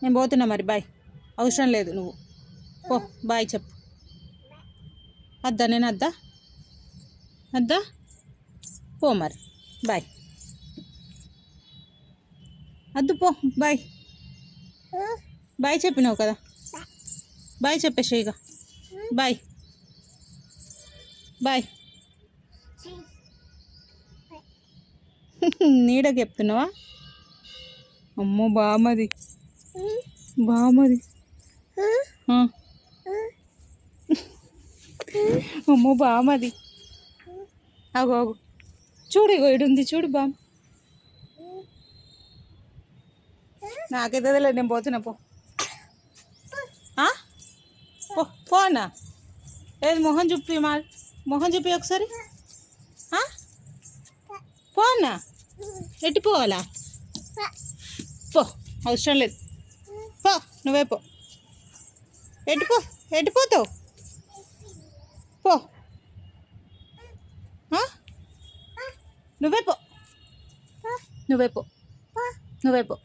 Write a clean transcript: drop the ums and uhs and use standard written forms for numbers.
నేను పోతున్నా మరి బాయ్. అవసరం లేదు నువ్వు పో. బాయ్ చెప్పు. అద్దా నేను అద్దా అద్దా పో మరి. బాయ్. అద్దు పో. బాయ్. బాయ్ చెప్పినావు కదా. బాయ్ చెప్పేసి ఇక. Bye bye. నీడకి చెప్తున్నావా? అమ్మో బామది బామది. అమ్మో బామది. అగో అగు చూడు, ఇగో ఇడుంది చూడు బామ్. నాకైతే తెలియదు, నేను పోతున్నా పో. పో పోనా. ఏది మొహం చూపి మా మొహం చూపి ఒకసారి. పోనా. ఎట్టి పోవాలా? పో. అవసరం లేదు పో. నువ్వే పో. ఎటు ఎటుపోతావు? పో. నువ్వే పో. నువ్వే పో. నువ్వే పో.